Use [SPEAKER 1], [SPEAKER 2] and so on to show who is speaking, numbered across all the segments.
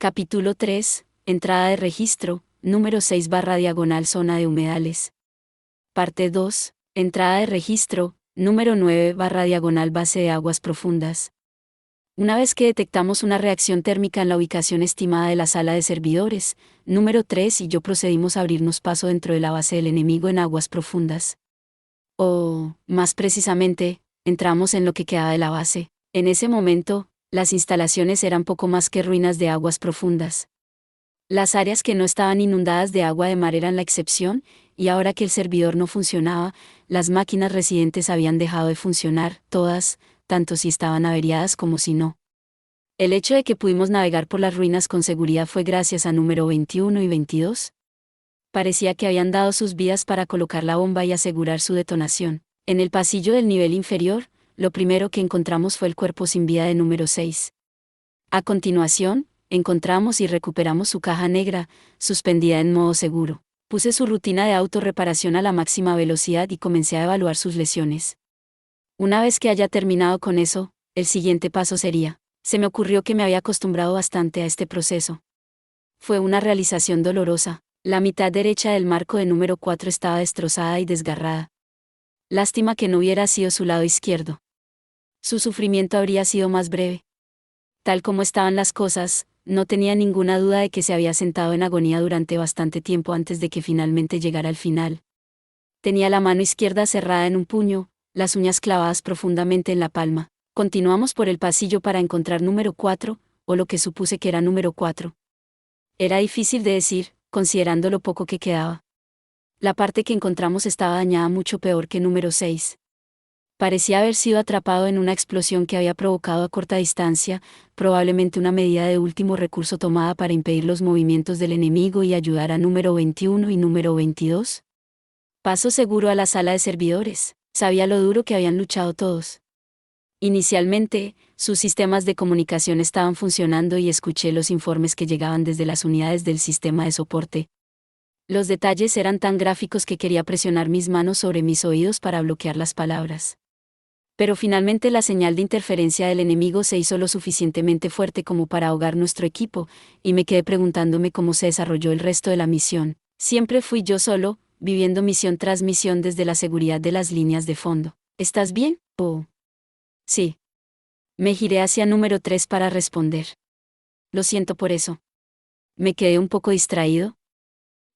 [SPEAKER 1] Capítulo 3, Entrada de registro, número 6/diagonal zona de humedales. Parte 2, Entrada de registro, número 9/diagonal base de aguas profundas. Una vez que detectamos una reacción térmica en la ubicación estimada de la sala de servidores, número 3 y yo procedimos a abrirnos paso dentro de la base del enemigo en aguas profundas. O, más precisamente, entramos en lo que quedaba de la base. En ese momento, las instalaciones eran poco más que ruinas de aguas profundas. Las áreas que no estaban inundadas de agua de mar eran la excepción, y ahora que el servidor no funcionaba, las máquinas residentes habían dejado de funcionar, todas, tanto si estaban averiadas como si no. El hecho de que pudimos navegar por las ruinas con seguridad fue gracias a número 21 y 22. Parecía que habían dado sus vidas para colocar la bomba y asegurar su detonación. En el pasillo del nivel inferior, lo primero que encontramos fue el cuerpo sin vida de número 6. A continuación, encontramos y recuperamos su caja negra, suspendida en modo seguro. Puse su rutina de autorreparación a la máxima velocidad y comencé a evaluar sus lesiones. Una vez que haya terminado con eso, el siguiente paso sería, se me ocurrió que me había acostumbrado bastante a este proceso. Fue una realización dolorosa. La mitad derecha del marco de número 4 estaba destrozada y desgarrada. Lástima que no hubiera sido su lado izquierdo. Su sufrimiento habría sido más breve. Tal como estaban las cosas, no tenía ninguna duda de que se había sentado en agonía durante bastante tiempo antes de que finalmente llegara al final. Tenía la mano izquierda cerrada en un puño, las uñas clavadas profundamente en la palma. Continuamos por el pasillo para encontrar número 4, o lo que supuse que era número 4. Era difícil de decir, considerando lo poco que quedaba. La parte que encontramos estaba dañada mucho peor que número 6. Parecía haber sido atrapado en una explosión que había provocado a corta distancia, probablemente una medida de último recurso tomada para impedir los movimientos del enemigo y ayudar a número 21 y número 22. Paso seguro a la sala de servidores. Sabía lo duro que habían luchado todos. Inicialmente, sus sistemas de comunicación estaban funcionando y escuché los informes que llegaban desde las unidades del sistema de soporte. Los detalles eran tan gráficos que quería presionar mis manos sobre mis oídos para bloquear las palabras. Pero finalmente la señal de interferencia del enemigo se hizo lo suficientemente fuerte como para ahogar nuestro equipo, y me quedé preguntándome cómo se desarrolló el resto de la misión. Siempre fui yo solo, viviendo misión tras misión desde la seguridad de las líneas de fondo. ¿Estás bien? Oh. Sí. Me giré hacia número 3 para responder. Lo siento por eso. Me quedé un poco distraído.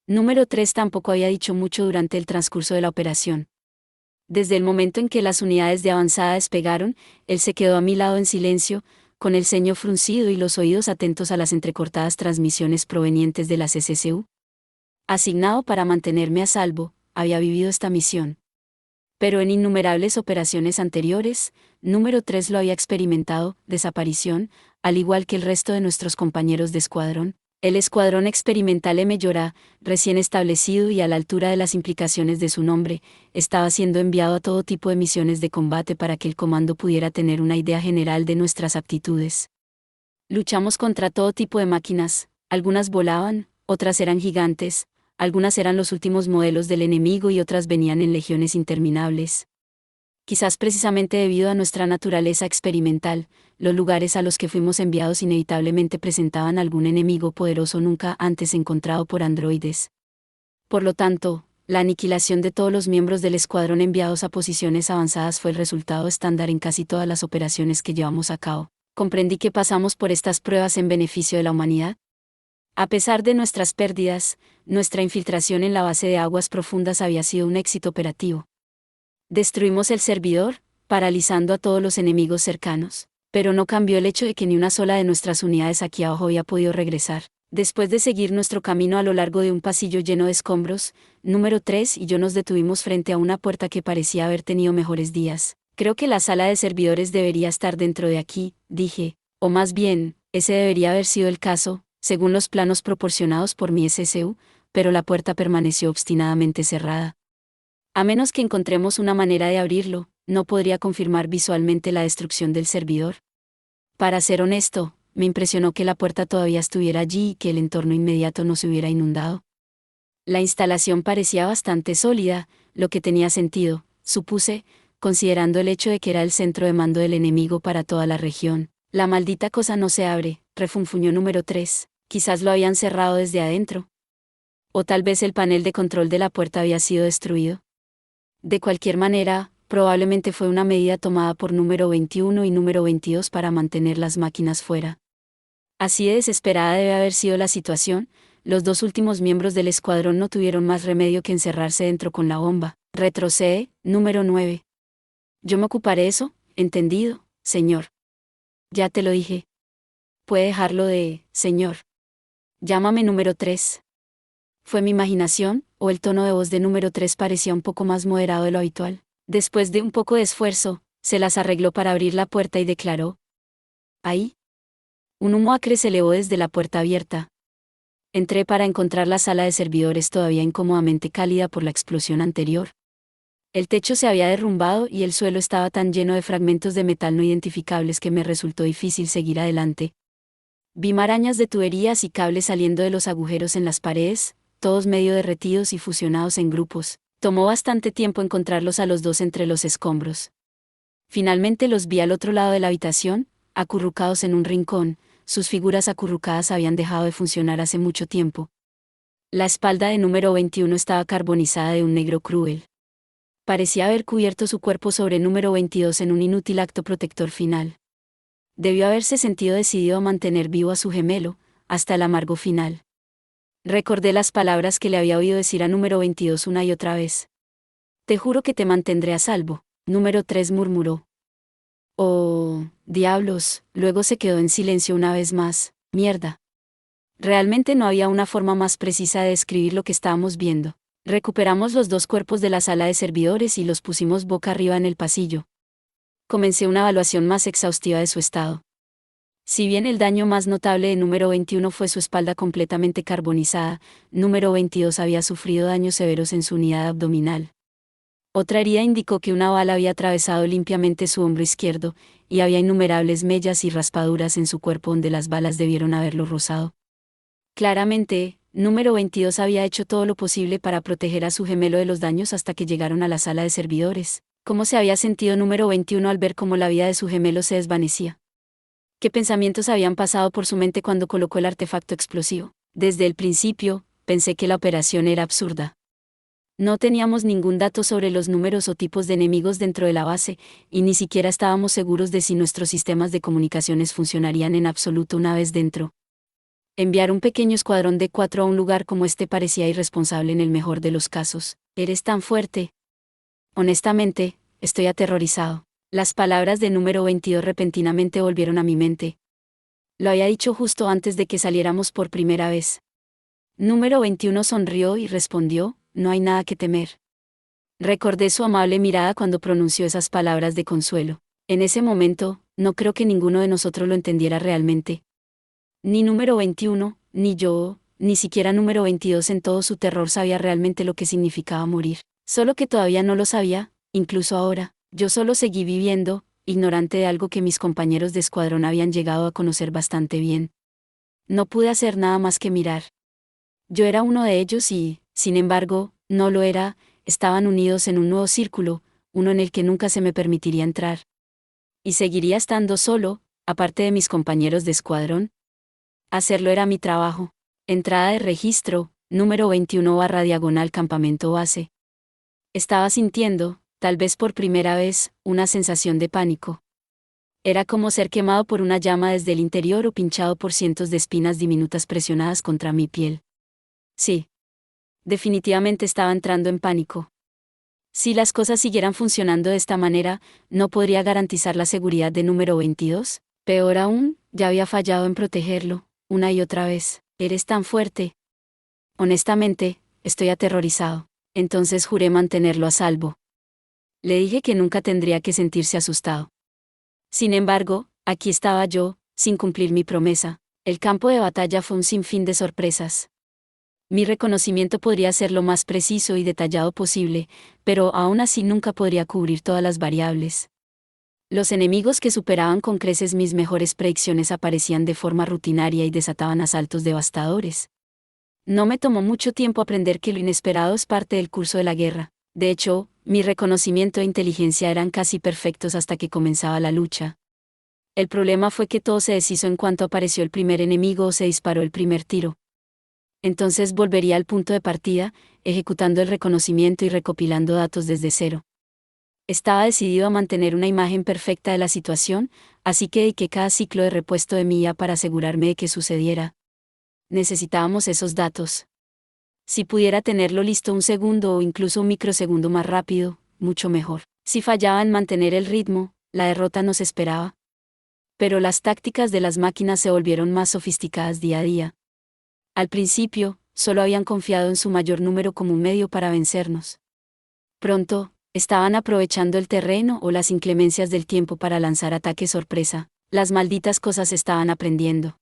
[SPEAKER 1] Número 3 tampoco había dicho mucho durante el transcurso de la operación. Desde el momento en que las unidades de avanzada despegaron, él se quedó a mi lado en silencio, con el ceño fruncido y los oídos atentos a las entrecortadas transmisiones provenientes de la CCCU. Asignado para mantenerme a salvo, había vivido esta misión. Pero en innumerables operaciones anteriores, número 3 lo había experimentado, desaparición, al igual que el resto de nuestros compañeros de escuadrón. El escuadrón experimental M. recién establecido y a la altura de las implicaciones de su nombre, estaba siendo enviado a todo tipo de misiones de combate para que el comando pudiera tener una idea general de nuestras aptitudes. Luchamos contra todo tipo de máquinas, algunas volaban, otras eran gigantes, algunas eran los últimos modelos del enemigo y otras venían en legiones interminables. Quizás precisamente debido a nuestra naturaleza experimental, los lugares a los que fuimos enviados inevitablemente presentaban algún enemigo poderoso nunca antes encontrado por androides. Por lo tanto, la aniquilación de todos los miembros del escuadrón enviados a posiciones avanzadas fue el resultado estándar en casi todas las operaciones que llevamos a cabo. Comprendí que pasamos por estas pruebas en beneficio de la humanidad. A pesar de nuestras pérdidas, nuestra infiltración en la base de aguas profundas había sido un éxito operativo. Destruimos el servidor, paralizando a todos los enemigos cercanos, pero no cambió el hecho de que ni una sola de nuestras unidades aquí abajo había podido regresar. Después de seguir nuestro camino a lo largo de un pasillo lleno de escombros, número 3 y yo nos detuvimos frente a una puerta que parecía haber tenido mejores días. Creo que la sala de servidores debería estar dentro de aquí, dije, o más bien, ese debería haber sido el caso, según los planos proporcionados por mi SCU, pero la puerta permaneció obstinadamente cerrada. A menos que encontremos una manera de abrirlo, no podría confirmar visualmente la destrucción del servidor. Para ser honesto, me impresionó que la puerta todavía estuviera allí y que el entorno inmediato no se hubiera inundado. La instalación parecía bastante sólida, lo que tenía sentido, supuse, considerando el hecho de que era el centro de mando del enemigo para toda la región. La maldita cosa no se abre, refunfuñó número 3. Quizás lo habían cerrado desde adentro. O tal vez el panel de control de la puerta había sido destruido. De cualquier manera, probablemente fue una medida tomada por número 21 y número 22 para mantener las máquinas fuera. Así de desesperada debe haber sido la situación, los dos últimos miembros del escuadrón no tuvieron más remedio que encerrarse dentro con la bomba. Retrocede, número 9. Yo me ocuparé eso, entendido, señor. Ya te lo dije. Puede dejarlo de, señor. Llámame número 3. ¿Fue mi imaginación, o el tono de voz de número 3 parecía un poco más moderado de lo habitual? Después de un poco de esfuerzo, se las arregló para abrir la puerta y declaró: ahí. Un humo acre se elevó desde la puerta abierta. Entré para encontrar la sala de servidores todavía incómodamente cálida por la explosión anterior. El techo se había derrumbado y el suelo estaba tan lleno de fragmentos de metal no identificables que me resultó difícil seguir adelante. Vi marañas de tuberías y cables saliendo de los agujeros en las paredes, todos medio derretidos y fusionados en grupos. Tomó bastante tiempo encontrarlos a los dos entre los escombros. Finalmente los vi al otro lado de la habitación, acurrucados en un rincón. Sus figuras acurrucadas habían dejado de funcionar hace mucho tiempo. La espalda de número 21 estaba carbonizada de un negro cruel. Parecía haber cubierto su cuerpo sobre número 22 en un inútil acto protector final. Debió haberse sentido decidido a mantener vivo a su gemelo, hasta el amargo final. Recordé las palabras que le había oído decir a número 22 una y otra vez. Te juro que te mantendré a salvo, número 3 murmuró. Oh, diablos, luego se quedó en silencio una vez más. Mierda. Realmente no había una forma más precisa de describir lo que estábamos viendo. Recuperamos los dos cuerpos de la sala de servidores y los pusimos boca arriba en el pasillo. Comencé una evaluación más exhaustiva de su estado. Si bien el daño más notable de número 21 fue su espalda completamente carbonizada, número 22 había sufrido daños severos en su unidad abdominal. Otra herida indicó que una bala había atravesado limpiamente su hombro izquierdo, y había innumerables mellas y raspaduras en su cuerpo donde las balas debieron haberlo rozado. Claramente, número 22 había hecho todo lo posible para proteger a su gemelo de los daños hasta que llegaron a la sala de servidores. ¿Cómo se había sentido número 21 al ver cómo la vida de su gemelo se desvanecía? ¿Qué pensamientos habían pasado por su mente cuando colocó el artefacto explosivo? Desde el principio, pensé que la operación era absurda. No teníamos ningún dato sobre los números o tipos de enemigos dentro de la base, y ni siquiera estábamos seguros de si nuestros sistemas de comunicaciones funcionarían en absoluto una vez dentro. Enviar un pequeño escuadrón de 4 a un lugar como este parecía irresponsable en el mejor de los casos. ¿Eres tan fuerte? Honestamente, estoy aterrorizado. Las palabras de número 22 repentinamente volvieron a mi mente. Lo había dicho justo antes de que saliéramos por primera vez. Número 21 sonrió y respondió: no hay nada que temer. Recordé su amable mirada cuando pronunció esas palabras de consuelo. En ese momento, no creo que ninguno de nosotros lo entendiera realmente. Ni número 21, ni yo, ni siquiera número 22 en todo su terror sabía realmente lo que significaba morir. Solo que todavía no lo sabía, incluso ahora. Yo solo seguí viviendo, ignorante de algo que mis compañeros de escuadrón habían llegado a conocer bastante bien. No pude hacer nada más que mirar. Yo era uno de ellos y, sin embargo, no lo era. Estaban unidos en un nuevo círculo, uno en el que nunca se me permitiría entrar. Y seguiría estando solo, aparte de mis compañeros de escuadrón. Hacerlo era mi trabajo. Entrada de registro, número 21/diagonal campamento base. Estaba sintiendo, tal vez por primera vez, una sensación de pánico. Era como ser quemado por una llama desde el interior o pinchado por cientos de espinas diminutas presionadas contra mi piel. Sí. Definitivamente estaba entrando en pánico. Si las cosas siguieran funcionando de esta manera, ¿no podría garantizar la seguridad de número 22? Peor aún, ya había fallado en protegerlo, una y otra vez. Eres tan fuerte. Honestamente, estoy aterrorizado. Entonces juré mantenerlo a salvo. Le dije que nunca tendría que sentirse asustado. Sin embargo, aquí estaba yo, sin cumplir mi promesa. El campo de batalla fue un sinfín de sorpresas. Mi reconocimiento podría ser lo más preciso y detallado posible, pero aún así nunca podría cubrir todas las variables. Los enemigos que superaban con creces mis mejores predicciones aparecían de forma rutinaria y desataban asaltos devastadores. No me tomó mucho tiempo aprender que lo inesperado es parte del curso de la guerra. De hecho, mi reconocimiento e inteligencia eran casi perfectos hasta que comenzaba la lucha. El problema fue que todo se deshizo en cuanto apareció el primer enemigo o se disparó el primer tiro. Entonces volvería al punto de partida, ejecutando el reconocimiento y recopilando datos desde cero. Estaba decidido a mantener una imagen perfecta de la situación, así que dediqué cada ciclo de repuesto de mi IA para asegurarme de que sucediera. Necesitábamos esos datos. Si pudiera tenerlo listo un segundo o incluso un microsegundo más rápido, mucho mejor. Si fallaba en mantener el ritmo, la derrota nos esperaba. Pero las tácticas de las máquinas se volvieron más sofisticadas día a día. Al principio, solo habían confiado en su mayor número como un medio para vencernos. Pronto, estaban aprovechando el terreno o las inclemencias del tiempo para lanzar ataques sorpresa. Las malditas cosas estaban aprendiendo.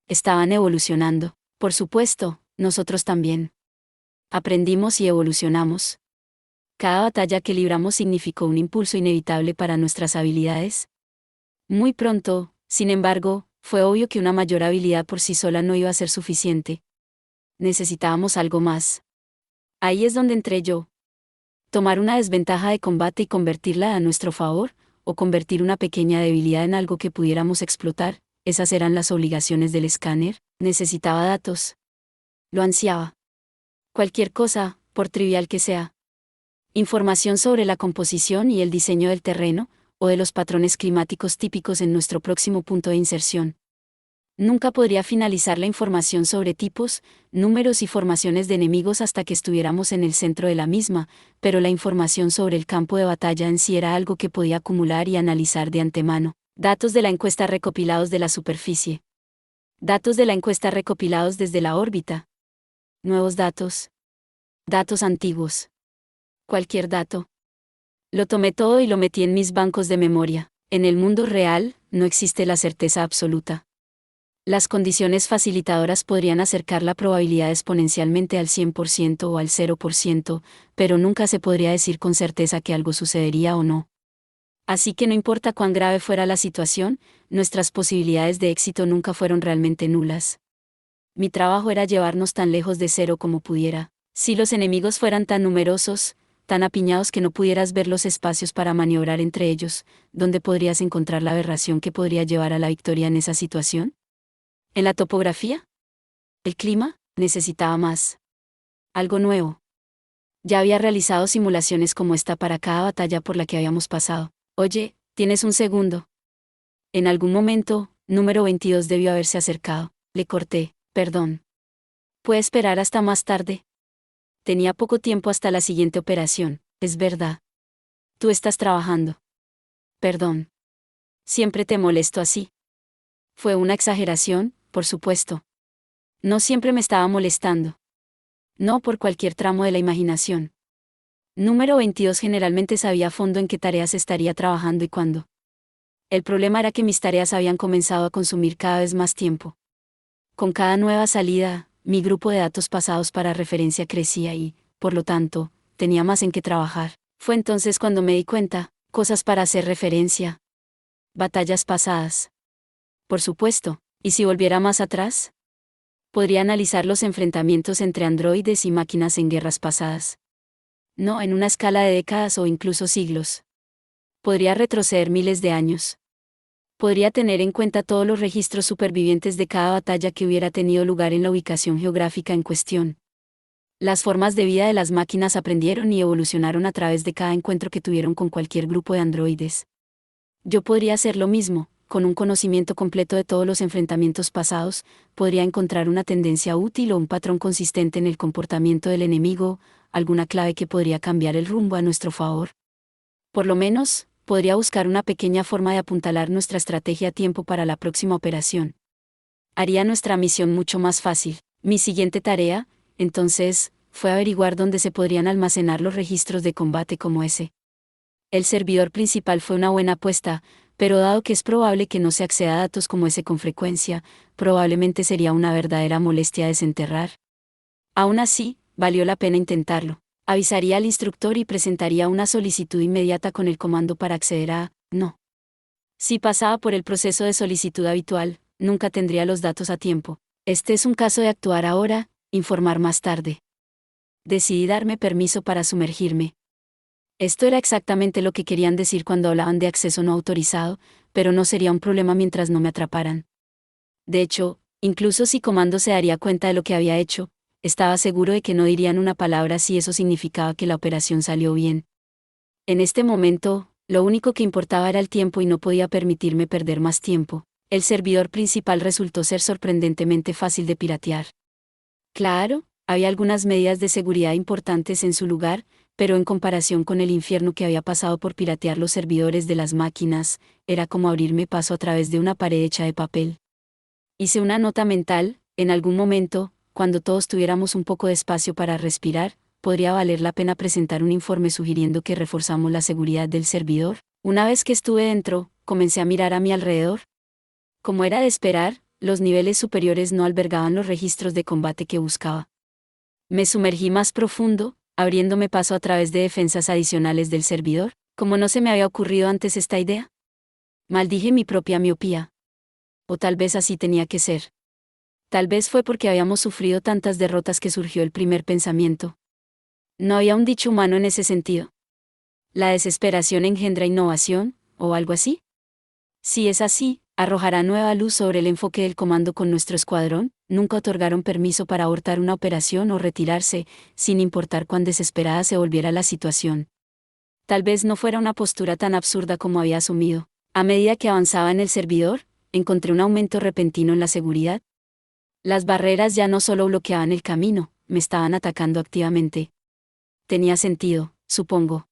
[SPEAKER 1] Estaban evolucionando. Por supuesto, nosotros también. Aprendimos y evolucionamos. Cada batalla que libramos significó un impulso inevitable para nuestras habilidades. Muy pronto, sin embargo, fue obvio que una mayor habilidad por sí sola no iba a ser suficiente. Necesitábamos algo más. Ahí es donde entré yo. Tomar una desventaja de combate y convertirla a nuestro favor, o convertir una pequeña debilidad en algo que pudiéramos explotar, esas eran las obligaciones del escáner. Necesitaba datos. Lo ansiaba. Cualquier cosa, por trivial que sea. Información sobre la composición y el diseño del terreno, o de los patrones climáticos típicos en nuestro próximo punto de inserción. Nunca podría finalizar la información sobre tipos, números y formaciones de enemigos hasta que estuviéramos en el centro de la misma, pero la información sobre el campo de batalla en sí era algo que podía acumular y analizar de antemano. Datos de la encuesta recopilados de la superficie. Datos de la encuesta recopilados desde la órbita. Nuevos datos. Datos antiguos. Cualquier dato. Lo tomé todo y lo metí en mis bancos de memoria. En el mundo real, no existe la certeza absoluta. Las condiciones facilitadoras podrían acercar la probabilidad exponencialmente al 100% o al 0%, pero nunca se podría decir con certeza que algo sucedería o no. Así que no importa cuán grave fuera la situación, nuestras posibilidades de éxito nunca fueron realmente nulas. Mi trabajo era llevarnos tan lejos de cero como pudiera. Si los enemigos fueran tan numerosos, tan apiñados que no pudieras ver los espacios para maniobrar entre ellos, ¿dónde podrías encontrar la aberración que podría llevar a la victoria en esa situación? ¿En la topografía? ¿El clima? Necesitaba más. Algo nuevo. Ya había realizado simulaciones como esta para cada batalla por la que habíamos pasado. Oye, ¿tienes un segundo? En algún momento, número 22 debió haberse acercado. Le corté, perdón. ¿Puede esperar hasta más tarde? Tenía poco tiempo hasta la siguiente operación, es verdad. Tú estás trabajando. Perdón. Siempre te molesto así. Fue una exageración, por supuesto. No siempre me estaba molestando. No por cualquier tramo de la imaginación. Número 22 generalmente sabía a fondo en qué tareas estaría trabajando y cuándo. El problema era que mis tareas habían comenzado a consumir cada vez más tiempo. Con cada nueva salida, mi grupo de datos pasados para referencia crecía y, por lo tanto, tenía más en qué trabajar. Fue entonces cuando me di cuenta, cosas para hacer referencia. Batallas pasadas. Por supuesto, ¿y si volviera más atrás? Podría analizar los enfrentamientos entre androides y máquinas en guerras pasadas. No en una escala de décadas o incluso siglos. Podría retroceder miles de años. Podría tener en cuenta todos los registros supervivientes de cada batalla que hubiera tenido lugar en la ubicación geográfica en cuestión. Las formas de vida de las máquinas aprendieron y evolucionaron a través de cada encuentro que tuvieron con cualquier grupo de androides. Yo podría hacer lo mismo, con un conocimiento completo de todos los enfrentamientos pasados, podría encontrar una tendencia útil o un patrón consistente en el comportamiento del enemigo, alguna clave que podría cambiar el rumbo a nuestro favor. Por lo menos, podría buscar una pequeña forma de apuntalar nuestra estrategia a tiempo para la próxima operación. Haría nuestra misión mucho más fácil. Mi siguiente tarea, entonces, fue averiguar dónde se podrían almacenar los registros de combate como ese. El servidor principal fue una buena apuesta, pero dado que es probable que no se acceda a datos como ese con frecuencia, probablemente sería una verdadera molestia desenterrar. Aún así, valió la pena intentarlo. Avisaría al instructor y presentaría una solicitud inmediata con el comando para acceder a «no». Si pasaba por el proceso de solicitud habitual, nunca tendría los datos a tiempo. Este es un caso de actuar ahora, informar más tarde. Decidí darme permiso para sumergirme. Esto era exactamente lo que querían decir cuando hablaban de acceso no autorizado, pero no sería un problema mientras no me atraparan. De hecho, incluso si Comando se daría cuenta de lo que había hecho, estaba seguro de que no dirían una palabra si eso significaba que la operación salió bien. En este momento, lo único que importaba era el tiempo y no podía permitirme perder más tiempo. El servidor principal resultó ser sorprendentemente fácil de piratear. Claro, había algunas medidas de seguridad importantes en su lugar, pero en comparación con el infierno que había pasado por piratear los servidores de las máquinas, era como abrirme paso a través de una pared hecha de papel. Hice una nota mental: en algún momento, cuando todos tuviéramos un poco de espacio para respirar, podría valer la pena presentar un informe sugiriendo que reforzamos la seguridad del servidor. Una vez que estuve dentro, comencé a mirar a mi alrededor. Como era de esperar, los niveles superiores no albergaban los registros de combate que buscaba. Me sumergí más profundo, abriéndome paso a través de defensas adicionales del servidor, como no se me había ocurrido antes esta idea. Maldije mi propia miopía. O tal vez así tenía que ser. Tal vez fue porque habíamos sufrido tantas derrotas que surgió el primer pensamiento. No había un dicho humano en ese sentido. ¿La desesperación engendra innovación, o algo así? Si es así, arrojará nueva luz sobre el enfoque del comando con nuestro escuadrón. Nunca otorgaron permiso para abortar una operación o retirarse, sin importar cuán desesperada se volviera la situación. Tal vez no fuera una postura tan absurda como había asumido. A medida que avanzaba en el servidor, encontré un aumento repentino en la seguridad. Las barreras ya no solo bloqueaban el camino, me estaban atacando activamente. Tenía sentido, supongo.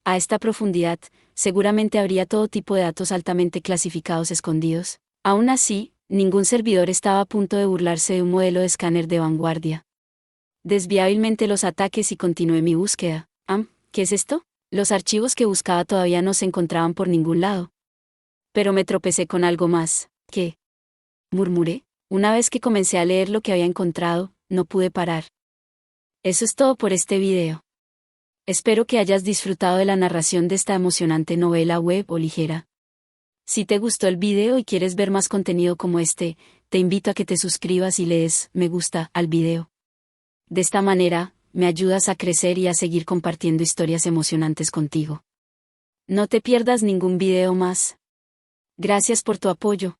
[SPEAKER 1] A esta profundidad, seguramente habría todo tipo de datos altamente clasificados escondidos. Aún así, ningún servidor estaba a punto de burlarse de un modelo de escáner de vanguardia. Desvié hábilmente los ataques y continué mi búsqueda. ¿Qué es esto? Los archivos que buscaba todavía no se encontraban por ningún lado. Pero me tropecé con algo más. ¿Qué? Murmuré. Una vez que comencé a leer lo que había encontrado, no pude parar. Eso es todo por este video. Espero que hayas disfrutado de la narración de esta emocionante novela web o ligera. Si te gustó el video y quieres ver más contenido como este, te invito a que te suscribas y le des me gusta al video. De esta manera, me ayudas a crecer y a seguir compartiendo historias emocionantes contigo. No te pierdas ningún video más. Gracias por tu apoyo.